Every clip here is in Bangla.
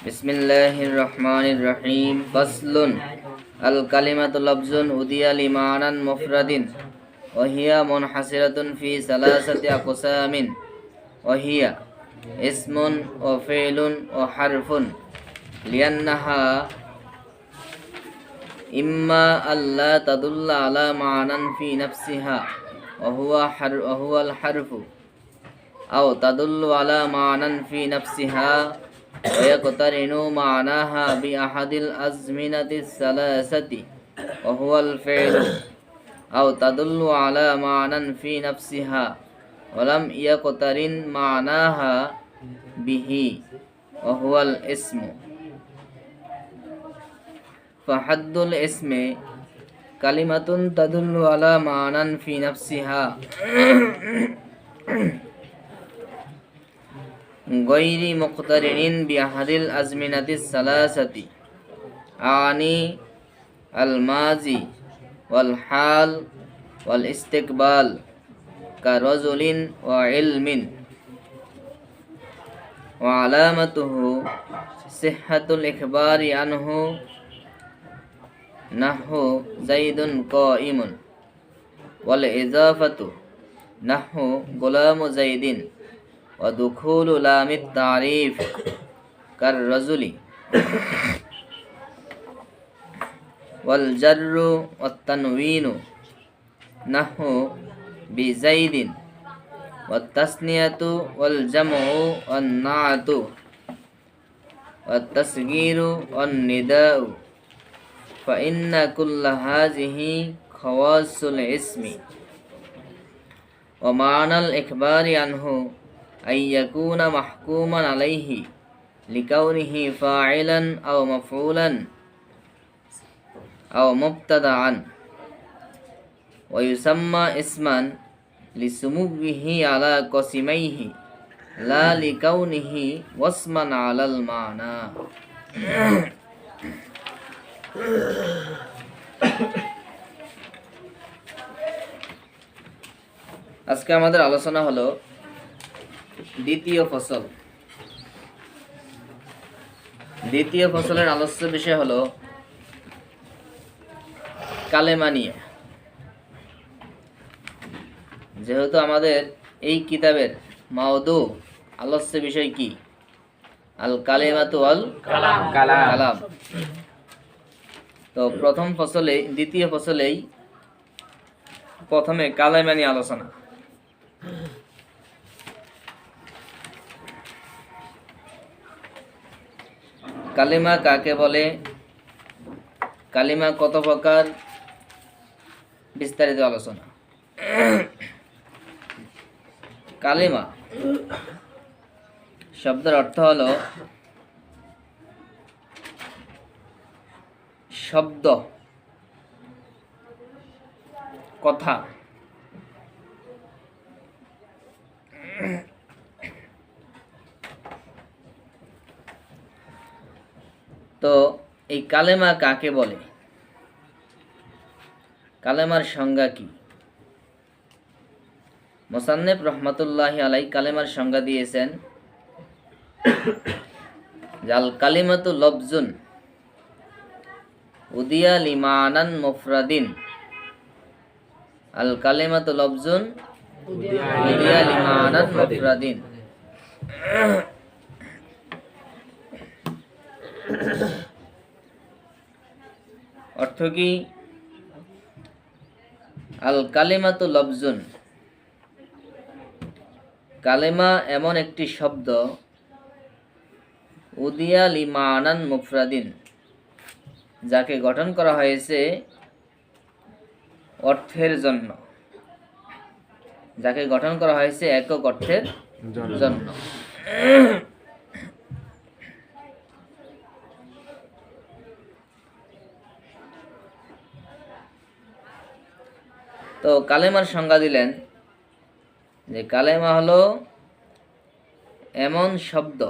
বিসমিল্লাহির রহমানির রহিম। ফাসলুন। আল কালিমাতু লাফজুন উদিয়া লিমানান মুফরাদিন ওয়া হিয়া মুনহাসিরাতুন ফি সালাসাতি আকসামিন ওয়া হিয়া ইসমুন ওয়া ফি'লুন ওয়া হারফুন লিআন্নাহা ইম্মা আল্লা তাদুল্লা আলা মা'নান ফি নাফসিহা ওয়া হুয়া আল হারফু আও তাদুল্লু আলা মা'নান ফি নাফসিহা ويقترن معناها بأحد الأزمنة الثلاثة وهو الفعل أو تدل على معنى في نفسها ولم يقترن معناها به وهو الاسم فحد الاسم كلمة تدل على معنى في نفسها غير مقترن بأحد الأزمنة الثلاثة أعني الماضي والحال والاستقبال كرجل وعلم وعلامته صحة الإخبار عنه نحو زيد قائم والإضافة نحو غلام زيد ودخول لام التعريف كالرجل والجر والتنوين نحو بزيد والتثنية والجمع والنعت والتصغير والنداء فإن كل هذه خواص الاسم ومعنى الإخبار عنه أن يكون محكوما عليه لكونه فاعلا أو مفعولا أو مبتدعا ويسمى اسما لسموه على قسميه لا لكونه واسما على المعنى আজকে আমাদের আলোচনা হলো দ্বিতীয় ফসল। দ্বিতীয় ফসলের আলোচ্য বিষয় হলো কালেমা নিয়ে। যেহেতু আমাদের এই কিতাবের মাওদু আলোচ্য বিষয় কি? আল কালেমাতু ওয়াল কালাম। তো প্রথম ফসলে দ্বিতীয় ফসলেই প্রথমে কালেমা নিয়ে আলোচনা। কালিমা কাকে বলে, কালিমা কত প্রকার, বিস্তারিত আলোচনা। কালিমা শব্দের অর্থ হলো শব্দ, কথা। তো এই কালেমা কাকে বলে, কালেমার সংজ্ঞা কি? মুসান্নিফ রহমাতুল্লাহি আলাইহি কালেমার সংজ্ঞা দিয়েছেন আল কালিমাতু লাফজুন উদিয়া লিমানান মুফরাদিন। আল কালিমাতু লাফজুন উদিয়া লিমানান মুফরাদিন। অর্থ কি? আল কালিমাতু লাফজুন, কালেমা এমন একটি শব্দ, উদিয়া লিমানান মুফরাদিন, যাকে গঠন করা হয়েছে অর্থের জন্য, যাকে গঠন করা হয়েছে একক অর্থের জন্য। তো কালেমার সংজ্ঞা দিলেন যে কালেমা হলো এমন শব্দ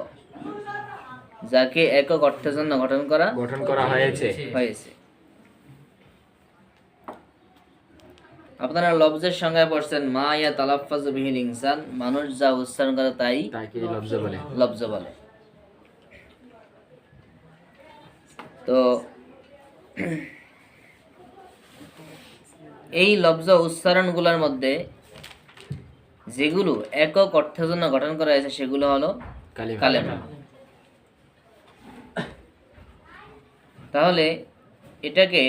যাকে একক অর্থের জন্য গঠন করা হয়েছে। আপনারা লফজের সংজ্ঞায় পড়ছেন মা ইয়া তালাফফাজু বিহিল ইনসান, মানুষ যা উচ্চারণ করে তাই লফজ বলে। তো এই লফজ উচ্চারণগুলোর মধ্যে যেগুলো একক অর্থের জন্য গঠন করা হয়েছে সেগুলো হলো কালেমা। তাহলে এটাকে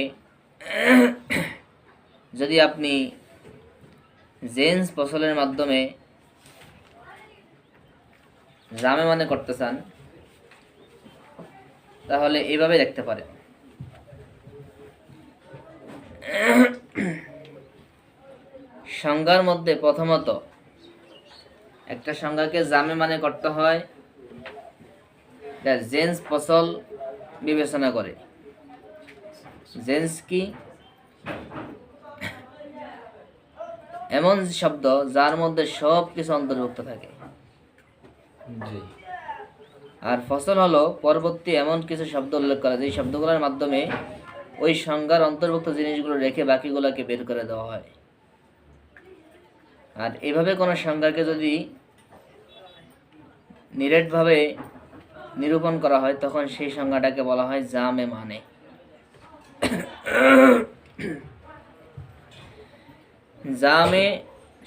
যদি আপনি জেন্স ফসলের মাধ্যমে জামে মানে করতে চান তাহলে এভাবে দেখতে পারেন। সংজ্ঞার মধ্যে প্রথমত একটা সংজ্ঞাকে জামে মানে করতে হয় জেন্স ফসল বিবেচনা করে। জেন্স কি? এমন শব্দ যার মধ্যে সব কিছু অন্তর্ভুক্ত থাকে। আর ফসল হলো পরবর্তী এমন কিছু শব্দ উল্লেখ করা যে শব্দগুলোর মাধ্যমে ওই সংজ্ঞার অন্তর্ভুক্ত জিনিসগুলো রেখে বাকিগুলোকে বের করে দেওয়া হয়। আর এভাবে কোনো সংজ্ঞাকে যদি নিরেটভাবে নিরূপণ করা হয় তখন সেই সংজ্ঞাটাকে বলা হয় জামে মানে। জামে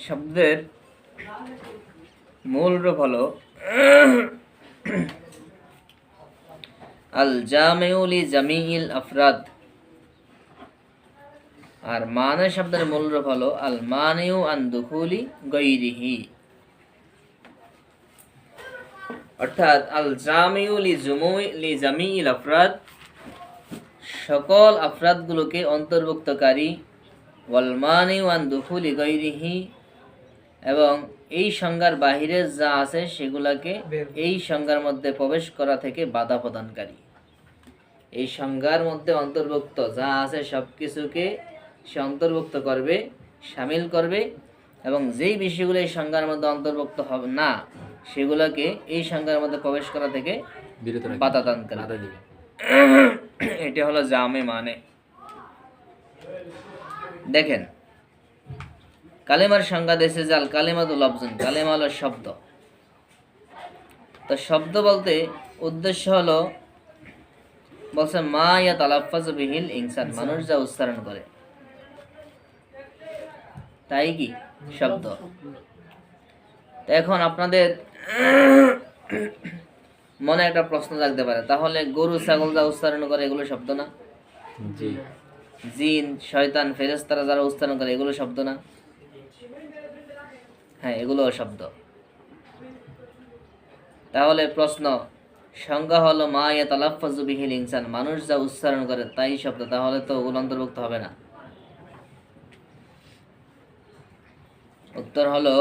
শব্দের মূল রূপ হলো আল জামিউ লি জামিইল আফরাদ, আর মানে শব্দের মূল রূপ হলো আল মানিউ আন দুখুলি গায়রিহি। অর্থাৎ আল জামিউ লি জামিইল আফরাদ সকল আফরাদগুলোকে অন্তর্ভুক্তকারী, ওয়াল মানিউ আন দুখুলি গায়রিহি এবং এই সংজ্ঞার বাহিরে যা আছে সেগুলোকে এই সংজ্ঞার মধ্যে প্রবেশ করা থেকে বাধা প্রদানকারী। এই সংজ্ঞার মধ্যে অন্তর্ভুক্ত যা আছে সব কিছুকে সে অন্তর্ভুক্ত করবে, শামিল করবে, এবং যেই বিষয়গুলো এই সংজ্ঞার মধ্যে অন্তর্ভুক্ত হবে না সেগুলোকে এই সংজ্ঞার মধ্যে প্রবেশ করা থেকে বাধা দান করে। এটা হলো জামে মানে। দেখেন কালেমার সংজ্ঞা দেশে জাল কালেমাতুল লফজুন, কালেমা হলো শব্দ। তো শব্দ বলতে উদ্দেশ্য হলো বলছে মা ইয়াতালাফাজু বিহিল ইনসান, মানুষ যা উচ্চারণ করে তাই কি শব্দ। তো এখন আপনাদের মনে একটা প্রশ্ন জাগতে পারে, তাহলে গরু ছাগল যা উচ্চারণ করে এগুলো শব্দ না? জিন শয়তান ফেরেশতারা যারা উচ্চারণ করে এগুলো শব্দ না? হ্যাঁ, এগুলো শব্দ। তাহলে প্রশ্ন, সংজ্ঞা হলো মা ইয়াতালাফাজু বিহিল ইনসান, মানুষ যা উচ্চারণ করে তাই শব্দ, তাহলে তো ওগুলো অন্তর্ভুক্ত হবে না। উত্তর হলো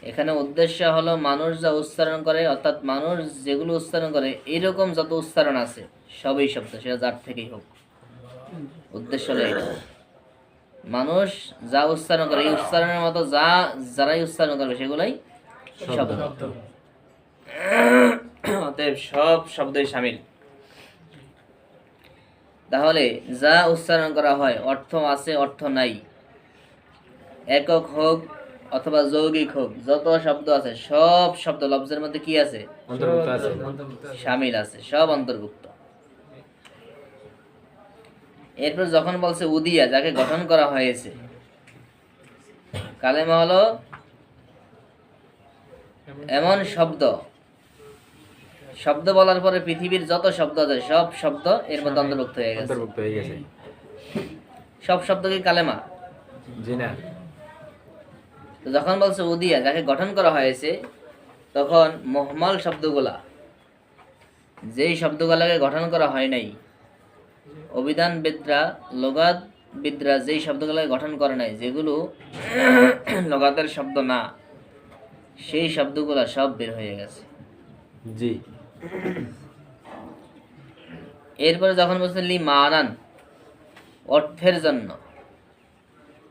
এখানে উদ্দেশ্য হলো মানুষ যা উচ্চারণ করে, অর্থাৎ মানুষ যেগুলো উচ্চারণ করে এইরকম যত উচ্চারণ আছে সবই শব্দ, সেটা যার থেকেই হোক। উদ্দেশ্য হলো এটা, মানুষ যা উচ্চারণ করে এই উচ্চারণের মতো যারাই উচ্চারণ করবে সেগুলাই শব্দ। অতএব সব শব্দই শামিল। তাহলে যা উচ্চারণ করা হয় অর্থ আছে অর্থ নাই, একক হোক অথবা যৌগিক হোক, যত শব্দ আছে সব শব্দ লফজের মধ্যে কি আছে? শামিল আছে, সব অন্তর্ভুক্ত। এরপর যখন বলছে উদিয়া, যাকে গঠন করা হয়েছে, কালেমা হলো এমন শব্দ, শব্দ বলার পরে পৃথিবীর যত শব্দ আছে সব শব্দ এর মধ্যে অন্তর্ভুক্ত হয়ে গেছে। সব শব্দ কি কালেমা? জি না। তো যখন বলছে উদিয়া, যাকে গঠন করা হয়েছে, তখন মুহমাল শব্দগুলা, যেই শব্দগুলাকে গঠন করা হয় নাই, অভিধানবিদরা লগাতবিদরা যেই শব্দগুলাকে গঠন করে নাই, যেগুলো লগাতের শব্দ না, সেই শব্দগুলা সব বের হয়ে গেছে। জি। এরপরে যখন বলছে লি মানান, অর্থের জন্য,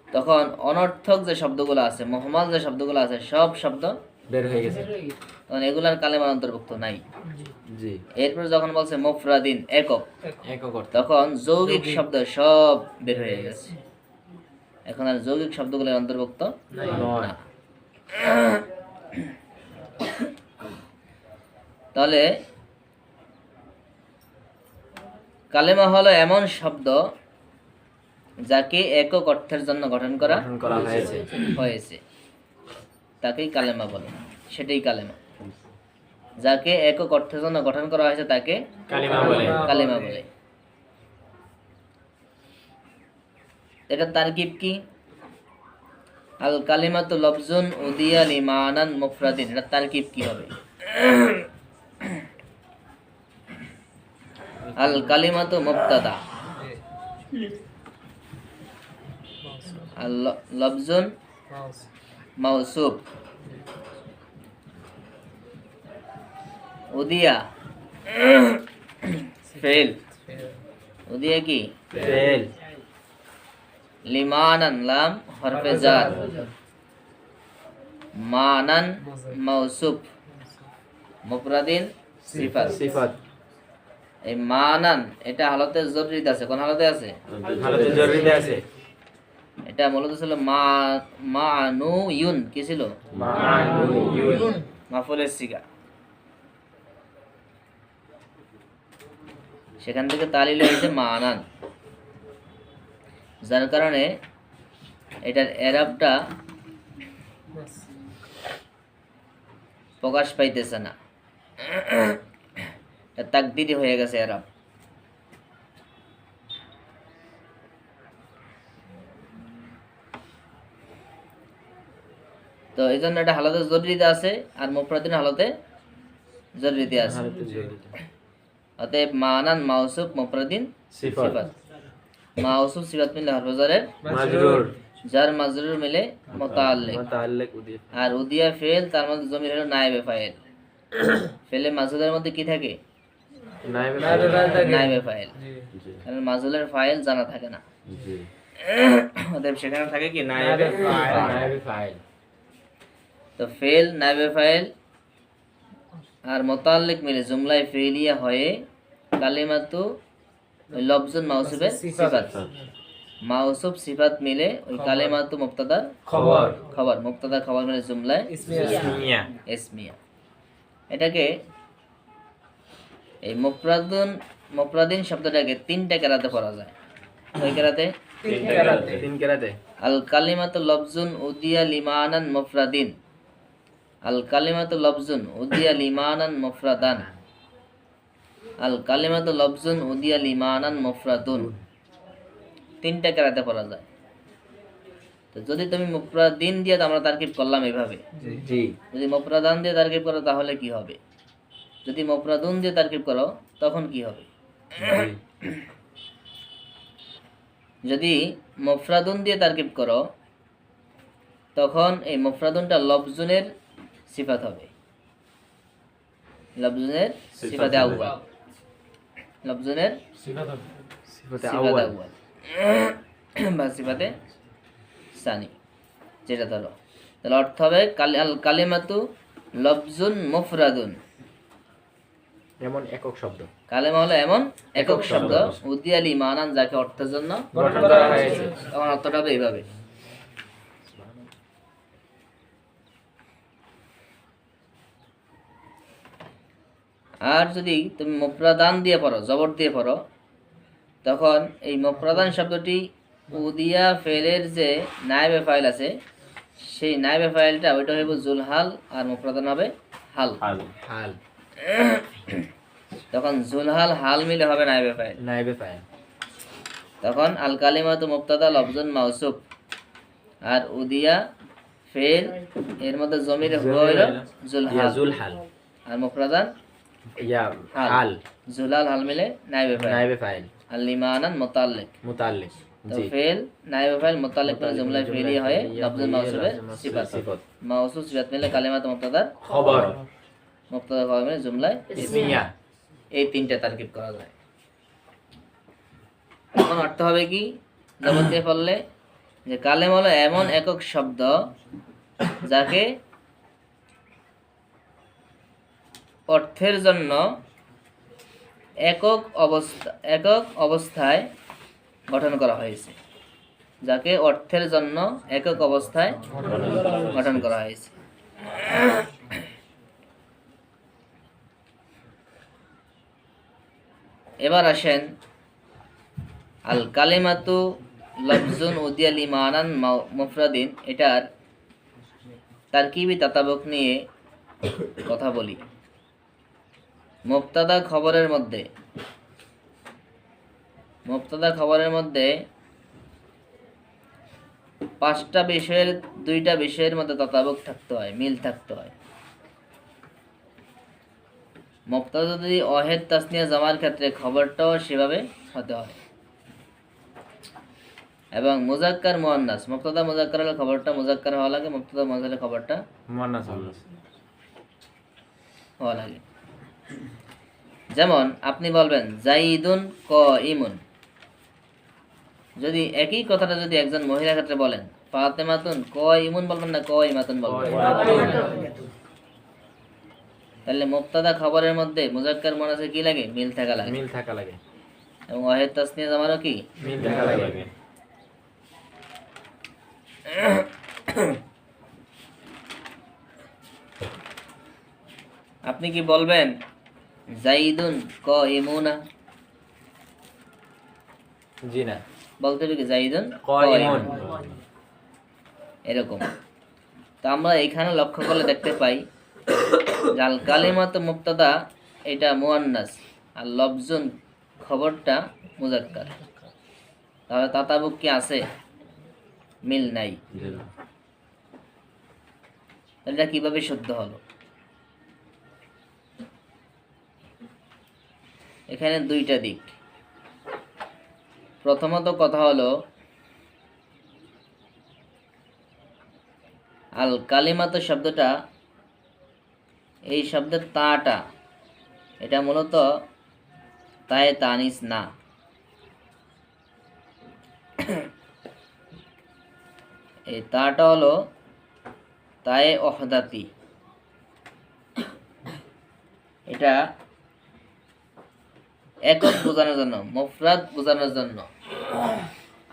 তখন অনর্থক যে শব্দগুলো আছে, মুহমাল যে শব্দগুলো আছে সব শব্দ বের হয়ে গেছে, তখন এগুলার কালেমার অন্তর্ভুক্ত নাই। জি। এরপর যখন বলছে মুফরাদিন, একক, তখন যৌগিক শব্দ সব বের হয়ে গেছে, এখন আর যৌগিক শব্দগুলোর অন্তর্ভুক্ত না। তাহলে কালেমা হলো এমন শব্দ যাকে একক অর্থের জন্য গঠন করা হয়েছে, তাকেই কালেমা বলে। সেটাই কালেমা। যাকে একক অর্থের জন্য গঠন করা হয়েছে তাকে কালেমা বলে। এটার তারকিব কি? আল কালিমাতু লফজুন উদিয়া লিমানান মুফরাদিন। এটার তারকিব কি হবে? আল কালিমাতু মুবতাদা, আল লফজুন মাউসুফ, উদিয়া ফেল, উদিয়া কি ফেল, লিমানান লাম হরফে জার, মানান মাউসুফ, মুফরাদিন সিফাত। এই মানান এটা হালতে জরুরিতে আছে। কোন হালতে আছে? হালতে জরুরিতে আছে। এটা মূলত ছিল মানুয়ুন। কি ছিল? মানুয়ুন, মাফউলের সিগা। সেখান থেকে তালিল হয়েছে মানান, যার কারণে এটার এরাবটা প্রকাশ পাইতেছে না, তাকদিরি হয়ে গেছে এরাব। তো এই জন্য এটা হালতে জরুরিতে আছে আর মুফরাদিন হালতে জরুরিতে আছে। অতএব মানান মাউসুফ মুফরাদিন সিফাত। মাউসুফ সিফাত মিলে হরফে জারের মাজরুর, জার মাজরুর মিলে মুতাআল্লিক, আর উদিয়া ফেল, তার মধ্যে জমির হলো নায়েবে ফাইল। ফেলে মাজরুরের মধ্যে কি থাকে? নায়েবে ফাইল। কারণ মাজরুরের ফাইল জানা থাকে না, অতএব সেখানে থাকে কি নায়েবে ফাইল। তো ফেল, নায়েবে ফাইল আর মুতাআল্লিক মিলে জুমলায়ে ফেলিয়া হয়ে কালিমাতু ওই লফজুন মাউসুফের সিফাত। মাউসুফ সিফাত মিলে ওই কালিমাতু মুবতাদার খবর, মুবতাদা খবর মিলে জুমলায়ে ইসমিয়া। এটাকে এই মুফরাদিন শব্দটাকে তিনটা কেরাতে পড়া যায়। ওই কেরাতে তিন কেরাতে। আল কালিমাতু লফজুন উদিয়া লিমানান মুফরাদিন, আল কালিমাতু লফজুন উদিয়া লিমানান মুফরাদান, আল কালিমাতু লফজুন উদিয়া লিমানান মুফরাদুন। তিনটা কেরাতে পড়া যায়। তো যদি তুমি মুফরাদিন দিয়ে আমরা তারকিব করলাম এভাবে, যদি মুফরাদান দিয়ে তারকিব করো তাহলে কি হবে? যদি মুফরাদুন দিয়ে তারকিব করো তখন কি হবে? যদি মুফরাদুন দিয়ে তারকিব করো তখন এই মুফরাদুনটা লফজুনের সিফাত হবে, লফজুনের সিফাতে আউয়াল, লফজুনের সিফাতে আউয়াল বা সিফাতে সানি, যেটা ধরো। তাহলে অর্থ হবে আল কালিমাতু লফজুন মুফরাদুন, এমন একক শব্দ। কালেমা হলো এমন একক শব্দ উদিয়া লিমানান, যাকে অর্থের জন্য গঠন করা হয়েছে। তখন অর্থটা হবে এইভাবে। আর যদি তুমি মুফরাদান দিয়ে পড়ো, জবর দিয়ে পড়ো, তখন এই মুফরাদান শব্দটি উদিয়া ফেলের যে নায়েবে ফাইল আছে, সেই নায়েবে ফাইলটা ওইটা হবে জুলহাল আর মুফরাদান হবে হাল। তখন জুলহাল হাল মিলে হবে নায়েবে ফাইল। তখন আল কালিমাতু মুবতাদা লফজুন মাউসুফ, আর উদিয়া ফেল, এর মধ্যে জমির হলো জুলহাল আর মুফরাদান হাল। জুলহাল হাল মিলে নায়েবে ফাইল। আর লিমানান মুতাআল্লিক। তো ফেল, নায়েবে ফাইল, মুতাআল্লিক মিলে জুমলা ফেলিয়া হয়ে লফজুন মাউসুফের সিফাত। মাউসুফ সিফাত মিলে কালিমাতু মুবতাদার খবর, মুবতাদা খবর মিলে জুমলা ইসমিয়া। এই তিনটা তারকিব করা যায়। এখন অর্থ হবে কি? জবর দিয়ে পড়লে যে কালেমা হলো এমন একক শব্দ যাকে অর্থের জন্য একক অবস্থায় গঠন করা হয়েছে, যাকে অর্থের জন্য একক অবস্থায় গঠন করা হয়েছে। এবার আসেন আল কালিমাতু লফজুন উদিয়া লিমানান মুফরাদিন, এটার তারকিবি তাতাবুক নিয়ে কথা বলি। মুবতাদা খবরের মধ্যে 5টা বিষয়ের 2টা বিষয়ের মধ্যে তাতাবুক থাকতে হয়, মিল থাকতে হয়। মুবতাদা যদি ওয়াহিদ তাসনিয়া জামার ক্ষেত্রে খবরটাও সেভাবে হতে হয়। এবং মুজাক্কার মুয়ান্নাস, মুবতাদা মুজাক্কার হলে খবরটা মুজাক্কার হওয়া লাগে, মুবতাদা মুয়ান্নাস হলে খবরটা মুয়ান্নাস হওয়া লাগে। যেমন আপনি বলবেন জাইদুন কাইমুন, যদি একই কথাটা যদি একজন মহিলার ক্ষেত্রে বলেন ফাতেমাতুন কাইমুন বলবেন না কাইমাতুন বলবেন, তাহলে মুবতাদা খবরের মধ্যে মুজাক্কার মুয়ান্নাসে কি লাগে? মিল থাকা লাগে। এবং ওয়াহিদ তাসনিয়া জামারও কি মিল থাকা লাগে। আপনি কি বলবেন জাইদুন কাইমুনা? জি না, বলতে হবে কি জাইদুন কাইমুন। এরকম। তো আমরা এখানে লক্ষ্য করলে দেখতে পাই আল কালিমাতু মুবতাদা এটা মুয়ান্নাস আর লফজুন খবরটা মুজাক্কার। তাহলে তাতাবুক কি আছে? মিল নাই। এটা কিভাবে শুদ্ধ হলো? এখানে 2টা দিক। প্রথমত কথা হলো আল কালিমাতু শব্দটা, এই শব্দের তাটা এটা মূলত তায়ে তানিস না, এই তাটা হলো তায়ে ওহদাতি। এটা একক বোঝানোর জন্য, মুফরাদ বোঝানোর জন্য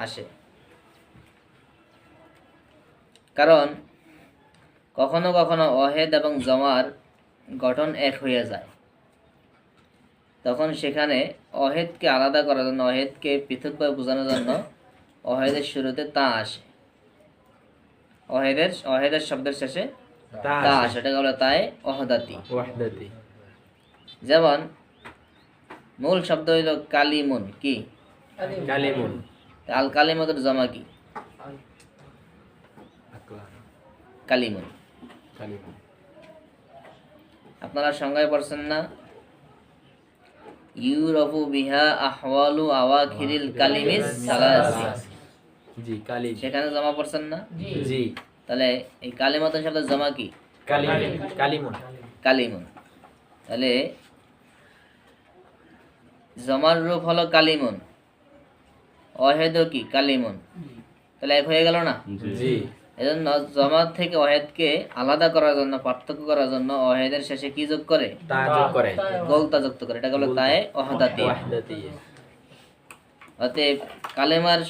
আসে। কারণ কখনো কখনো ওয়াহিদ এবং জমার গঠন এক হয়ে যায়, তখন সেখানে ওয়াহিদকে আলাদা করার জন্য, ওয়াহিদকে পৃথকভাবে বোঝানোর জন্য ওয়াহিদের শুরুতে তা আসে, ওয়াহিদের শব্দের শেষে তা আসে, এটা হলো তায়ে ওহদাতি। যেমন মূল শব্দ হইল কালিমুন, কি কালিমুন। আল কালিমাতুর জমা কি? কালিমুন। আপনারা সংজ্ঞায় পড়ছেন না ইউরাফু বিহা আহওয়ালু আওয়াখিরিল কালিমিস সালাসি, জি কালিম, সেখানে জমা পড়ছেন না? জি। তাহলে এই কালিমাতুন শব্দের জমা কি? কালিমুন। তাহলে জমার রূপ হলো কালিমুন, ওয়াহিদও কি কালিমুন, তাহলে এক হয়ে গেল না? জি। এজন্য জমা থেকে ওয়াহিদকে আলাদা করার জন্য, পার্থক্য করার জন্য ওয়াহিদের শেষে কি যোগ করে? তা যোগ করে, গোলতা যুক্ত করে, এটা হলো তায়ে ওহদাতি। অতএব কালেমার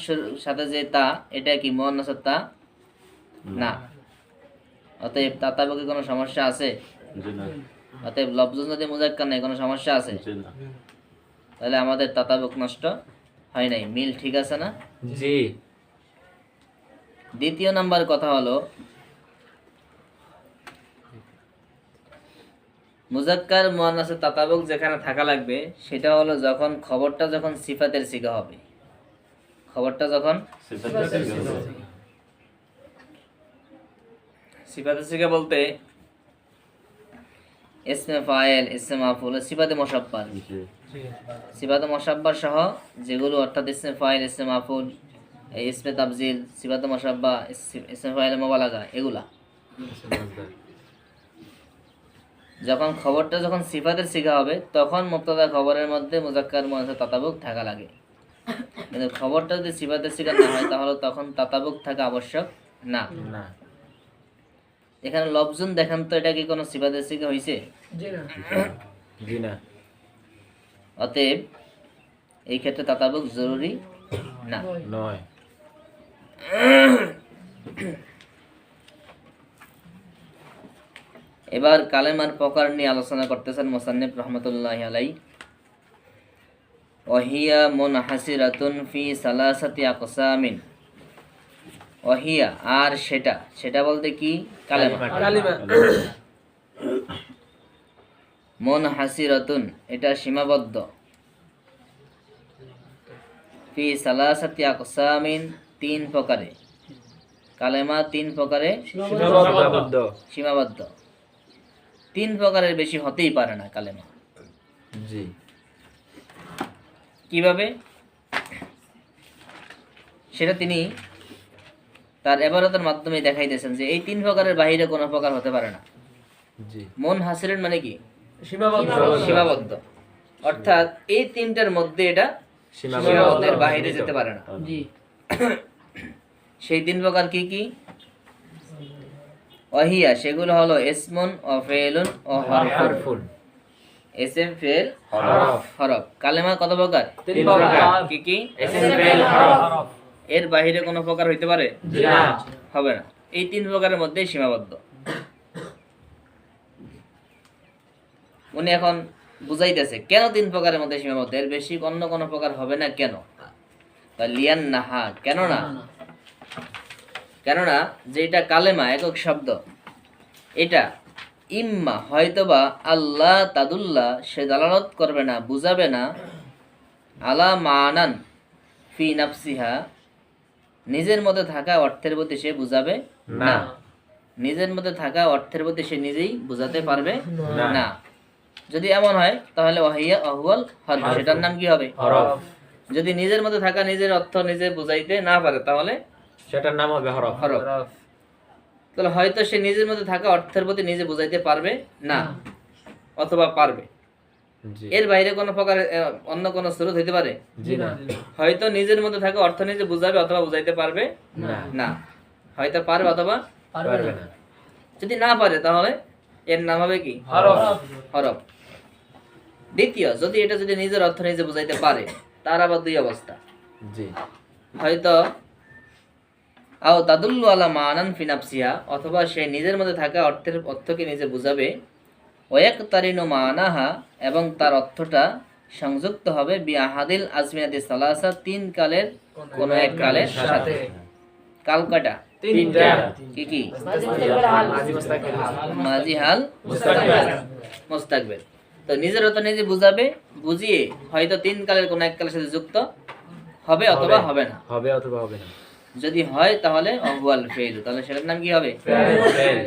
সাথে যে তা, এটা কি মুয়ান্নাসের তা না। অতএব তাতাবুকে কোনো সমস্যা আছে? অতএব লফজুন যদি মুজাক্কার নাই, কোনো সমস্যা আছে? তাহলে আমাদের তাতাবুক নষ্ট হয় নাই, মিল ঠিক আছে না? জি। দ্বিতীয় নাম্বার কথা হলো মুজাক্কার মুয়ান্নাসের তাতাবুক যেখানে থাকা লাগবে সেটা হলো যখন খবরটা যখন সিফাতের সিগা হবে। খবরটা যখন সিফাতের সিগা বলতে ইসমে ফাইল, ইসমে মাফউল, সিফাতে মুশাব্বাহ, সিফাতে মুশাব্বাহ সহ যেগুলো, অর্থাৎ ইসমে ফাইল, ইসমে মাফউল, ইসমে তাবজিল, সিফাতে মুশাব্বাহ, ইসমে ফাইল মুবালাগা, এগুলা যখন খবরটা যখন সিফাতের সিগা হবে তখন মুবতাদা খবরের মধ্যে মুজাক্কার মুয়ান্নাসের তাতাবুক থাকা লাগে। কিন্তু খবরটা যদি সিফাতের সিগা না হয় তাহলে তখন তাতাবুক থাকা আবশ্যক না। এখানে লফজুন দেখেন তো, এটা কি কোনো সিফাতের সিগা হইছে? জি না। অতএব এই ক্ষেত্রে তাতাবুক জরুরি না, নয়। এবার কালেমার প্রকার নিয়ে আলোচনা করতেছেন মুসান্নিফ রহমতুল্লাহি আলাইহি। ওয়াহিয়া মুনহাসিরাতুন ফি সালাসাতি আকসামিন। ওয়াহিয়া আর সেটা, সেটা বলতে কি? কালেমা। কালিমা মুনহাসিরাতুন এটা সীমাবদ্ধ, ফি সালাসাতি আকসামিন তিন প্রকারে, কালেমা তিন প্রকারে সীমাবদ্ধ। সীমাবদ্ধ। তিন প্রকারের বেশি হতেই পারে না কালেমা। জি। কিভাবে? সেটা তিনি তার এবারতের মাধ্যমে দেখাইতেছেন যে এই তিন প্রকারের বাহিরে কোনো প্রকার হতে পারে না। জি। মন হাসিরেন মানে কি? সীমাবদ্ধ সীমাবদ্ধ, অর্থাৎ এই তিনটার মধ্যে এটা সীমাবদ্ধের বাহিরে যেতে পারে না। জি সেই তিন প্রকার কি কি? ওয়াহিয়া সেগুলো হলো ইসমুন ও ফেলুন ও হরফুন। হারফুন। ইসম, ফেল, হরফ। হরফ। কালেমা কত প্রকার? তিন প্রকার কি কি? ইসম, ফেল, হরফ। এর বাহিরে কোনো প্রকার হইতে পারে? জি না। হবে না। এই তিন প্রকারের মধ্যে সীমাবদ্ধ। উনি এখন বুঝাইতেছে কেন তিন প্রকারের মধ্যে সীমাবদ্ধ, এর বেশি অন্য কোনো প্রকার হবে না কেন? লিয়ান নাহা, কেননা কেননা যেটা কালেমা একক শব্দ, এটা ইম্মা হয়তোবা আল্লাহ তাদুল্লাহ সে দালালত করবে না, বুঝাবে না, আলা মানান ফি নাফসিহা নিজের মধ্যে থাকা অর্থের প্রতি সে বুঝাবে না। নিজের মধ্যে থাকা অর্থের প্রতি সে নিজেই বুঝাতে পারবে না। যদি এমন হয় তাহলে ওয়াহিয়া আহওয়াল হরফ, সেটার নাম কি হবে? হরফ। যদি নিজের মধ্যে থাকা নিজের অর্থ নিজে বুঝাইতে না পারে তাহলে সেটার নাম হবে হরফ। হরফ। তাহলে হয়তো সে নিজের মধ্যে থাকা অর্থের প্রতি নিজে বুঝাইতে পারবে না, অথবা পারবে। জি। এর বাইরে কোনো প্রকার অন্য কোনো স্রোত হইতে পারে? জি না। হয়তো নিজের মধ্যে থাকা অর্থ নিজে বুঝাবে অথবা বুঝাইতে পারবে না। না, হয়তো পারবে অথবা পারবে না। যদি না পারে তাহলে এর নাম হবে কি? হরফ হরফ। দ্বিতীয়, যদি এটা যদি নিজের অর্থ নিজে বুঝাইতে পারে, তার আবার দুই অবস্থা। জি। হয়তো আও তাদুল্লু আলা মানান ফি নাফসিহা, অথবা সে নিজের মধ্যে থাকা অর্থের অর্থকে নিজে বুঝাবে, ওয়ায়াকতারিনু মানাহা এবং তার অর্থটা সংযুক্ত হবে বি আহাদিল আজমিনাতি সালাসা তিন কালের কোন এক কালের সাথে। কাল কয়টা? তিনটা কি কি? মাঝি মুস্তাকিল। মাজি, হাল, মুস্তাকবিল। তো নিজের অর্থ নিজে বুঝাবে, বুঝিয়ে হয়তো তিন কালের কোন এক কালের সাথে যুক্ত হবে অথবা হবে না। হবে অথবা হবে না। যদি হয় তাহলে আহওয়াল ফেল, তাহলে সেটার নাম কি হবে? ফেল।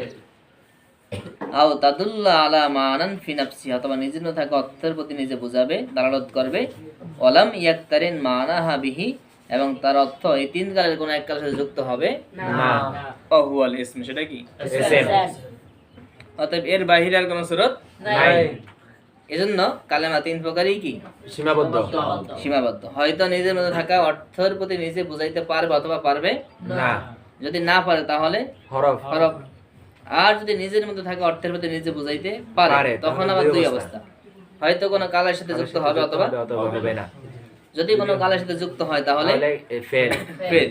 আও তাদুল্লা আলা মানান ফি নাফসি, অথবা নিজের মধ্যে থাকা অর্থের প্রতি নিজে বুঝাবে, দালালত করবে। ওয়ালাম ইয়াকতারিন মানাহা বিহি, এবং তার অর্থ এই তিন কালের কোন এক কালের সাথে যুক্ত হবে না। আহওয়াল ইসম, সেটা কি? এসএম। অতএব এর বাহিরে আর কোনো সুরত নাই। এজন্য কালেমা তিন প্রকারই কি? সীমাবদ্ধ। সীমাবদ্ধ। হয়তো নিজের মধ্যে থাকা অর্থের প্রতি নিজে বুঝাইতে পারবে অথবা পারবে না। যদি না পারে তাহলে হরফ। হরফ। আর যদি নিজের মধ্যে থাকা অর্থের প্রতি নিজে বুঝাইতে পারে পারে, তখন তাহলে আবার দুই দুই অবস্থা। অবস্থা। হয়তো কোনো কালের সাথে যুক্ত হবে অথবা হবে না। যদি কোনো কালের সাথে যুক্ত হয় তাহলে তাহলে ফেল। ফেল।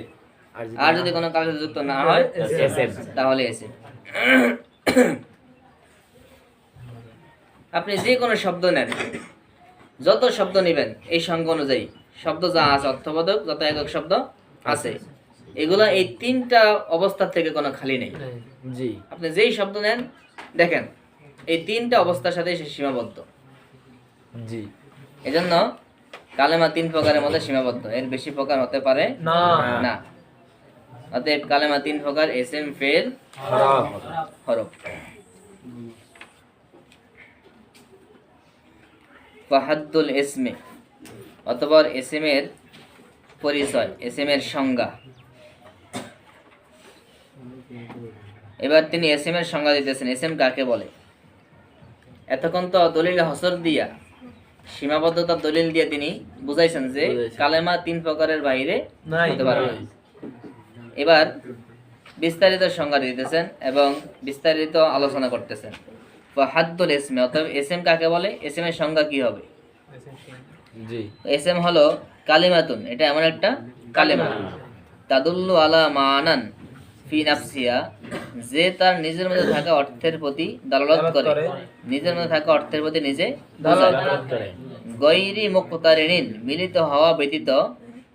আর যদি কোনো কালের সাথে যুক্ত না হয় এসএম। তাহলে এসে। আপনি যে কোনো শব্দ নেন, যত শব্দ নেবেন এই সংখ্যা অনুযায়ী শব্দ যা আছে, অর্থবোধক যত একক শব্দ আছে, এগুলো এই তিনটা অবস্থা থেকে কোনো খালি নেই। জি। আপনি যেই শব্দ নেন দেখেন এই তিনটা অবস্থার সাথে সে সীমাবদ্ধ। জি। এজন্য কালেমা তিন প্রকারের মধ্যে সীমাবদ্ধ, এর বেশি প্রকার হতে পারে না না। অতএব কালেমা তিন প্রকার, এসএম, ফেল, হরফ। হরফ। ফাহাদ্দুল ইসমে, অথবা এসএম এর পরিচয়, এসএম এর সংজ্ঞা। এবার তিনি এসএম এর সংজ্ঞা দিতেছেন, এসএম কাকে বলে। এতক্ষণ তো দলিল হসর দিয়া, সীমাবদ্ধতার দলিল দিয়ে তিনি বুঝাইছেন যে কালেমা তিন প্রকারের বাইরে নাই। হতে পারে না। এবার বিস্তারিত সংজ্ঞা দিতেছেন এবং বিস্তারিত আলোচনা করতেছেন। ফাহাদ্দুল ইসমে, অর্থাৎ এসএম কাকে বলে, এসএম এর সংজ্ঞা কি হবে। জি। এসএম হলো কালিমাতুন, এটা এমন একটা কালেমা, তাদুল্লু আলা মানান ফি নাফসিহা, যে তার নিজের মধ্যে থাকা অর্থের প্রতি দালালত করে, নিজের মধ্যে থাকা অর্থের প্রতি নিজে বোঝায়। করে গৈরি মুক্তারিনিন, মিলিত হওয়া ব্যতীত,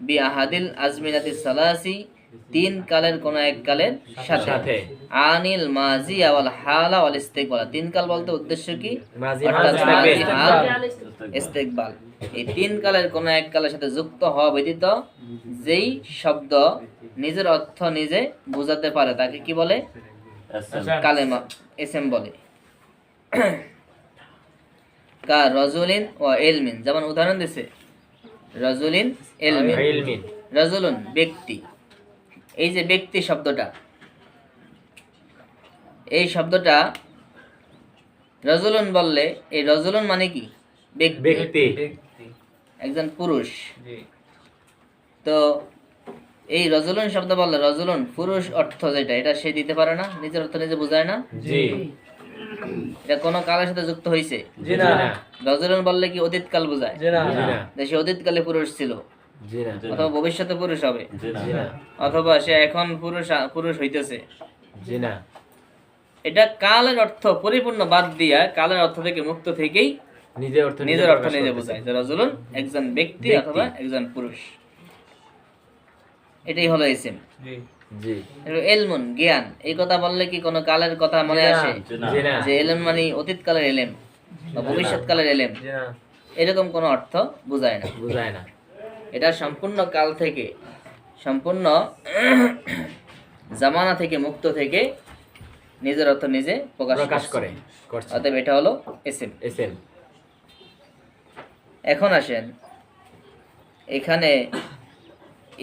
বি আহাদিল আজমিনাতি সালাসি, তিন কালের কোন এক কালের সাথে, সাথে আনিল মাজি ওয়াল হালা ওয়াল ইস্তিকবাল, তিন কাল বলতে উদ্দেশ্য কি? মাজি অর্থাৎ হাল মাজি ইস্তেকবাল। হাল ইস্তিকবাল, এই তিন কালের কোন এক কালের সাথে যুক্ত হওয়া ব্যতীত যেই শব্দ নিজের অর্থ নিজে বোঝাতে পারে তাকে কি বলে? কালেমা, এসএম বলে। কা রজুলিন ও ইলমিন, যেমন উদাহরণ দিছে রজুলিন ইলমিন, ইলমিন রজুলুন ব্যক্তি। এই যে ব্যক্তি শব্দটা, এই শব্দটা রজুলুন বললে, এই রজুলুন মানে কি? ব্যক্তি, ব্যক্তি একজন পুরুষ। জি তো এই রজুলুন শব্দ বললে, রজুলুন পুরুষ অর্থ যেটা, এটা সে দিতে পারে না, নিজের অর্থ নিজে বোঝায় না। জি এটা কোন কালের সাথে যুক্ত হয়েছে? জি না রজুলুন বললে কি অতীত কাল বোঝায়? জি না জি না যে সে অতীত কালে পুরুষ ছিল, জি না অথবা ভবিষ্যতে পুরুষ হবে, জি না অথবা সে এখন পুরুষ হইতেছে। জি না এটা কালের অর্থ পরিপূর্ণ বাদ দিয়া কালের অর্থ থেকে মুক্ত থেকেই নিজের অর্থ নিজে বোঝায়, যে রজুলুন একজন ব্যক্তি ব্যক্তি। অথবা একজন পুরুষ। এটাই হলো ইসিম। জি জি এলমুন জ্ঞান, এই কথা বললে কি কোনো কালের কথা মনে জি না। আসে? জি না যে এলেম মানে অতীত কালের এলেম বা ভবিষ্যৎ কালের এলেম, জি না এরকম কোনো অর্থ বোঝায় না। বুঝায় না এটা সম্পূর্ণ কাল থেকে, সম্পূর্ণ জামানা থেকে মুক্ত থেকে নিজের অর্থ নিজে প্রকাশ প্রকাশ করে করে। করছে অতএব এটা হলো এসএম। এসএম এখন আসেন এখানে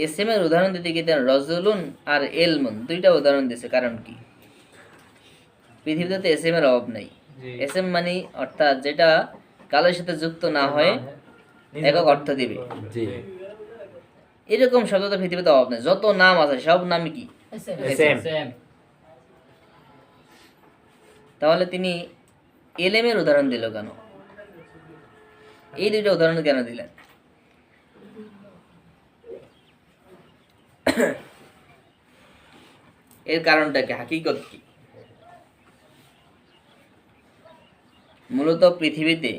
এসএম এর উদাহরণ দিতে গিয়ে দেন রজুলুন আর এলমুন, দুইটা উদাহরণ দিছে। কারণ কি? পৃথিবীতে তো এসএম এর অভাব নাই। জি এসএম মানে অর্থাৎ যেটা কালের সাথে যুক্ত না হয়ে একক অর্থ দিবে, জি এরকম শব্দ তো পৃথিবীতে অভাব নাই। যত নাম আছে সব নামই কি? এসএম তাহলে তিনি এলেমের উদাহরণ দিল কেন? এই দুইটা উদাহরণ কেন দিলেন? এর কারণটা কি? হাকিকত কি? মূলত পৃথিবীতে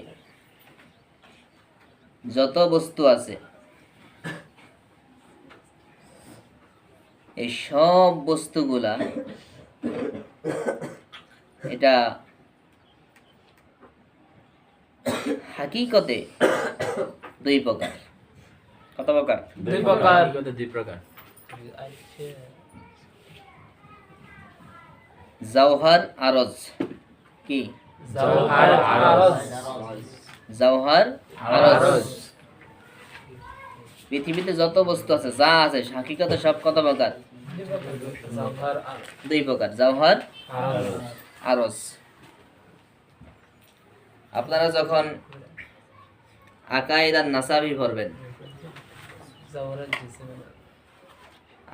যত বস্তু আছে এই সব বস্তুগুলা এটা হাকিকতে দুই প্রকার। কত প্রকার? দুই প্রকার দুই প্রকার জাওহার আরজ কি? জাওহার আরজ জাওহার আরজ। পৃথিবীতে যত বস্তু আছে, যা আছে হাকিকতে সব কত প্রকার? জাওহার দুই প্রকার, জাওহার আরজ আরজ। আপনারা যখন আকায়েদ আর নাসাবি পড়বেন, জাওহার জিসিম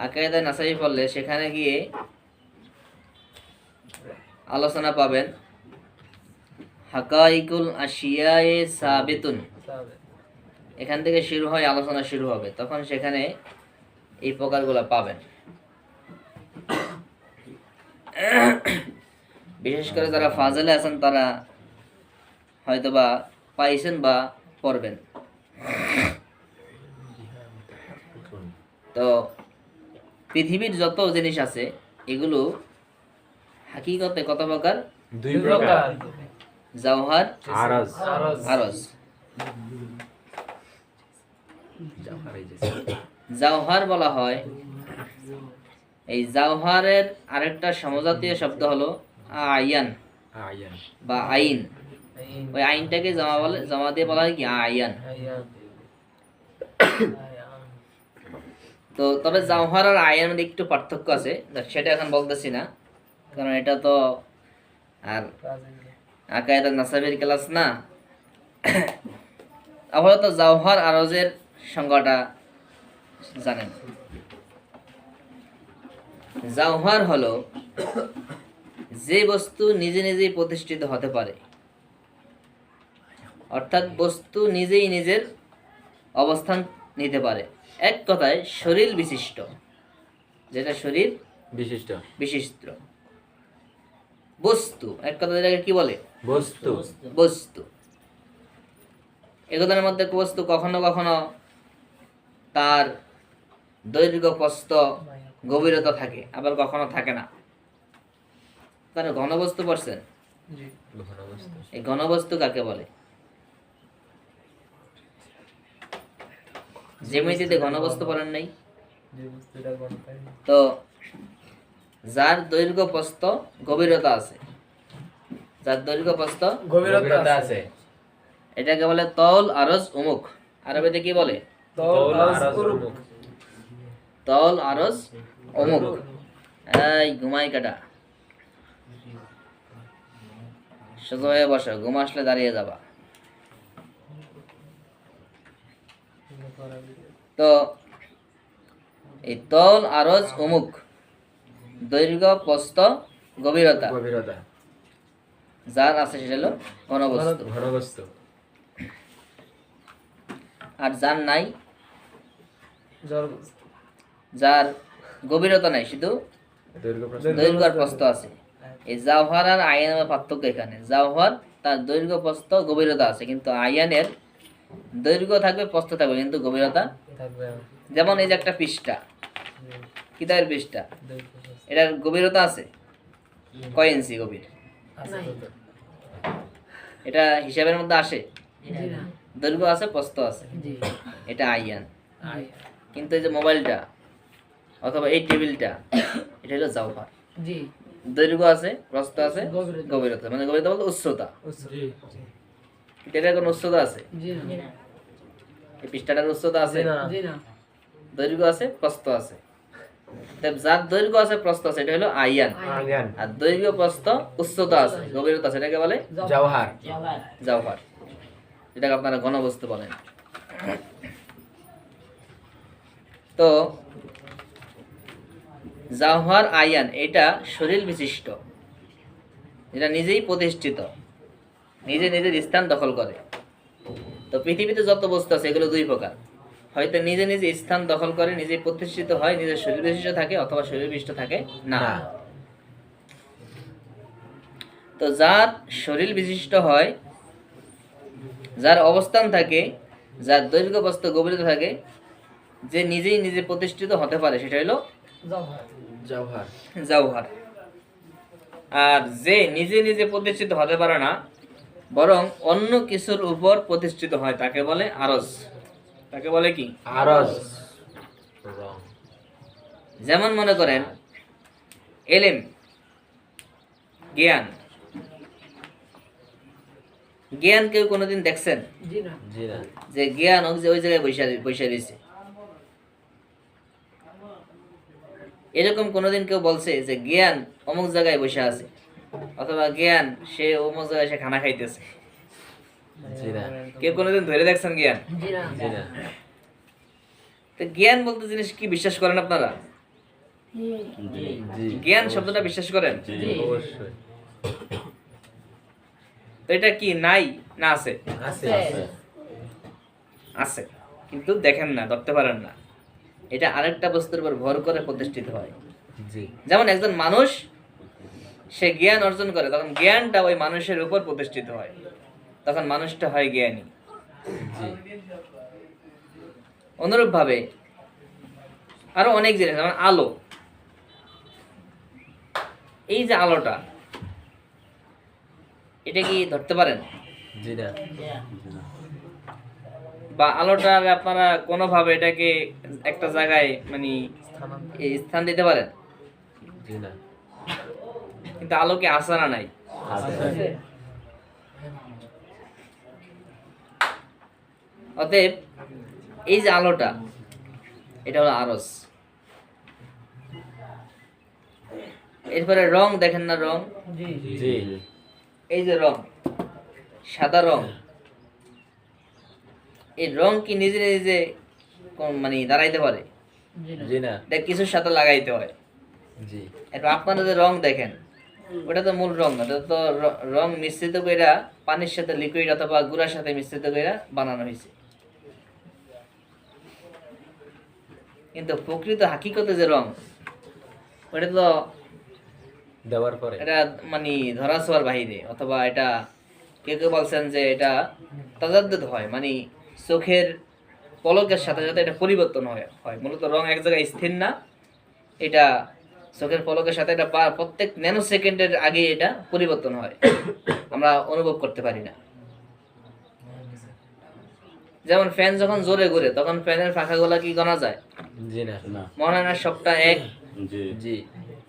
আকায়েদ আর নাসাবি পড়লে সেখানে গিয়ে আলোচনা পাবেন হাকাইকুল আশিয়ায়ে সাবিতুন, এখান থেকে শুরু হয়, আলোচনা শুরু হবে, তখন সেখানে এই প্রকারগুলো পাবেন। বিশেষ করে যারা ফাজেলে আছেন তারা হয়তোবা পাইছেন বা পড়বেন। তো পৃথিবীর যত জিনিস আছে এগুলো হাকিকতে কত প্রকার? দুই দুই প্রকার প্রকার জাওহার আরজ আরজ আরজ। জাওহার এই যে জাওহার বলা হয়, এই জাওহারের আরেকটা সমজাতীয় শব্দ হলো আয়ান আয়ান বা আইন। ওই আইনটাকে জমা দিয়ে বলা হয় কি? আয়ান। তো তবে জাওহার আর আয়ান মধ্যে একটু পার্থক্য আছে, সেটা এখন বলতেছি না, কারণ এটা তো আর আকায়েদ আর নাসাবের ক্লাস না। আপাতত জাওহার আরজের সংজ্ঞাটা জানেন। জাওহার হলো যে বস্তু নিজে নিজেই প্রতিষ্ঠিত হতে পারে, অর্থাৎ বস্তু নিজেই নিজের অবস্থান নিতে পারে। এক কথায় শরীর বিশিষ্ট, যেটা শরীর বিশিষ্ট বিশিষ্ট। বস্তু এক কথা এটাকে কি বলে? বস্তু বস্তু। এগুলোর মধ্যে বস্তু কখনো কখনো তার দৈর্ঘ্য প্রস্থ গভীরতা থাকে, আবার কখনো থাকে না। তারা ঘনবস্তু পড়ছেন? জি ঘনবস্তু এই ঘনবস্তু কাকে বলে? জ্যামিতিতে ঘনবস্তু পড়েন নাই? যে বস্তুটা গণতাই তো যার দৈর্ঘ্য প্রস্থ গভীরতা আছে, যার দৈর্ঘ্য প্রস্থ গভীরতা আছে এটাকে বলে তল, আরজ, উমুক। আরবিতে কি বলে? তল আরজ উরুক তল, আরজ, অমুক। এই ঘুমাই কাটা, সোজা হয়ে বসো, ঘুম আসলে দাঁড়িয়ে যাবা। তো এই তল, আরজ, অমুক, দৈর্ঘ্য প্রস্থ গভীরতা গভীরতা যার আছে সেটা হলো ঘনবস্তু। ঘনবস্তু আর যার নাই, জড় যার গভীরতা নাই, শুধু দৈর্ঘ্য প্রস্থ দৈর্ঘ্য আর প্রস্থ আছে। এই জাওহার আর আয়ানের পার্থক্য এখানে। জাওহার তার দৈর্ঘ্য প্রস্থ গভীরতা আছে, কিন্তু আয়ানের দৈর্ঘ্য থাকবে, প্রস্থ থাকবে, কিন্তু গভীরতা। থাকবে যেমন এই যে একটা পৃষ্ঠা, কিতাবের পৃষ্ঠা, এটার গভীরতা আছে কয় ইঞ্চি গভীর? এটা হিসাবের মধ্যে আসে? দৈর্ঘ্য আছে, প্রস্থ আছে, এটা আয়ান। কিন্তু এই যে মোবাইলটা অথবা এই টেবিলটা, এটা হলো জাওহার। দৈর্ঘ্য আছে, প্রস্থ আছে, গভীরতা, মানে গভীরতা বলতে উচ্চতা। জি এটার কোনো উচ্চতা আছে? এই পৃষ্ঠাটার উচ্চতা আছে? না দৈর্ঘ্য আছে, প্রস্থ আছে। তাই যার দৈর্ঘ্য আছে, প্রস্থ আছে, এটা হলো আয়ান। আয়ান আর দৈর্ঘ্য, প্রস্থ, উচ্চতা আছে, গভীরতা আছে, এটাকে বলে জওহার জাওহার। এটাকে আপনারা ঘনবস্তু বলেন। তো জাওহার, আয়ান এটা শরীর বিশিষ্ট, এটা নিজেই প্রতিষ্ঠিত, নিজে নিজের স্থান দখল করে। তো পৃথিবীতে যত বস্তু আছে এগুলো দুই প্রকার, হয়তো নিজে নিজে স্থান দখল করে, নিজে প্রতিষ্ঠিত হয়, নিজের শরীর বিশিষ্ট থাকে, অথবা শরীর বিশিষ্ট থাকে না। না তো যার শরীর বিশিষ্ট হয়, যার অবস্থান থাকে, যার দৈর্ঘ্য প্রস্থ গভীরতা থাকে, যে নিজেই নিজে প্রতিষ্ঠিত হতে পারে, সেটা হলো জওহার জাওহার। আর যে নিজে নিজে প্রতিষ্ঠিত হতে পারে না, বরং অন্য কিছুর উপর প্রতিষ্ঠিত হয়, তাকে বলে আরজ। তাকে বলে কি? আরজ রং যেমন মনে করেন এলেম, জ্ঞান। জ্ঞান কেউ কোনোদিন দেখছেন জি না যে জ্ঞান ওই জায়গায় বসে রয়েছে? এরকম কোনোদিন কেউ বলছে যে জ্ঞান অমুক জায়গায় বসে আছে, অথবা জ্ঞান সে অমুক জায়গায় সে খানা খাইতেছে? জি না কেউ কোনোদিন ধরে দেখছেন জ্ঞান? জি না তো জ্ঞান বলতে জিনিস কি বিশ্বাস করেন আপনারা? জি জ্ঞান শব্দটা বিশ্বাস করেন? অবশ্যই তো এটা কি নাই না আছে? আছে আছে, কিন্তু দেখেন না, ধরতে পারেন না। এটা আরেকটা বস্তুর উপর ভর করে প্রতিষ্ঠিত হয়। জি যেমন একজন মানুষ সে জ্ঞান অর্জন করে, তখন জ্ঞানটা ওই মানুষের উপর প্রতিষ্ঠিত হয়, তখন মানুষটা হয় জ্ঞানী। জি অনুরূপ ভাবে আরো অনেক জিনিস, যেমন আলো। এই যে আলোটা, এটা কি ধরতে পারেন? জি না বা আলোটা আপনারা কোনোভাবে এটাকে একটা জায়গায় মানে এই স্থান দিতে পারেন? জি না কিন্তু আলো কি আছে না নাই? আছে অতএব এই যে আলোটা, এটা হলো আরজ। এরপরে রং দেখেন না, রং। জি এই যে রং, সাদা রং, এই রং কি নিজে নিজে মানে দাঁড়াইতে পারে? জি না এটা কিছুর সাথে লাগাইতে হয়। জি এরপর আপনারা যে রং দেখেন, ওটা তো মূল রং না, ওটা তো রং মিশ্রিত করে পানির সাথে, লিকুইড অথবা গুঁড়ার সাথে মিশ্রিত করে বানানো হয়েছে। কিন্তু প্রকৃত হাকিকতে যে রং, ওটা তো দেওয়ার পরে এটা মানে ধরা ছোঁয়ার বাহিরে, অথবা এটা কেউ কেউ বলছেন যে এটা তাজাদ্দুদ হয়, মানে চোখের পলকের সাথে সাথে এটা পরিবর্তন হয় হয় মূলত রং এক জায়গায় স্থির না, এটা চোখের পলকের সাথে এটা প্রত্যেক ন্যানো সেকেন্ডের আগে এটা পরিবর্তন হয়, আমরা অনুভব করতে পারি না। যেমন ফ্যান যখন জোরে ঘুরে তখন ফ্যানের পাখাগুলা কি গণা যায়? জি না মনে হয় না সবটা এক। জি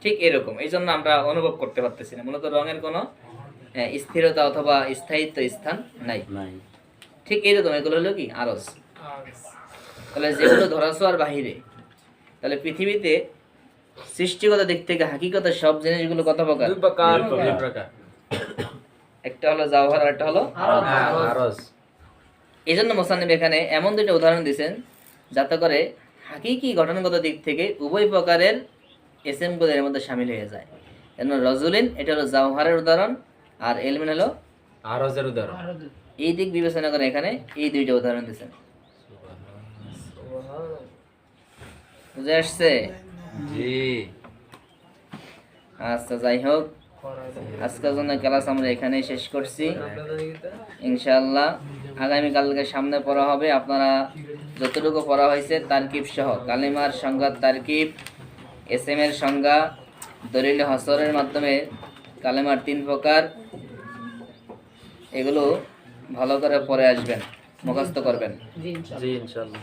ঠিক এরকম, এই জন্য আমরা অনুভব করতে পারতেছি না, মূলত রঙের কোনো স্থিরতা অথবা স্থায়িত্ব স্থান নাই। ঠিক এরকম এগুলো হলো কি আরজ। তাহলে যেগুলো ধরাছোঁয়ার বাহিরে, তাহলে পৃথিবীতে সৃষ্টিগত দিক থেকে হাকিকতের সব জিনিসগুলো কত প্রকার? দুই প্রকার। দুই প্রকার একটা হলো জাওহার আর একটা হলো আরজ এই জন্য মোসান্নিফ এখানে এমন দুইটা উদাহরণ দিয়েছেন যাতে করে হাকিকি গঠনগত দিক থেকে উভয় প্রকারের এসএমগুলো এর মধ্যে শামিল হয়ে যায়। যেন রজুলিন এটা হলো জাওহারের উদাহরণ, আর এলমিন হলো আরজের উদাহরণ। এই দিক বিবেচনা করে এখানে এই দুইটা উদাহরণ দিয়েছেন। বুঝে আসছে? জি আচ্ছা, যাই হোক, আজকের জন্য ক্লাস আমরা এখানেই শেষ করছি। ইনশাআল্লাহ আগামীকালকে সামনে পড়া হবে। আপনারা যতটুকু পড়া হয়েছে তারকিব সহ কালিমার সংজ্ঞা, তারকিব, এসএম এর সংজ্ঞা, দলিল হসরের মাধ্যমে কালিমার 3 প্রকার, এগুলো ভালো করে পড়ে আসবেন, মুখস্থ করবেন। জি ইনশাআল্লাহ।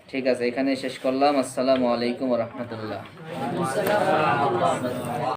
ঠিক আছে, এখানে শেষ করলাম। আসসালামু আলাইকুম ওয়া রাহমাতুল্লাহ।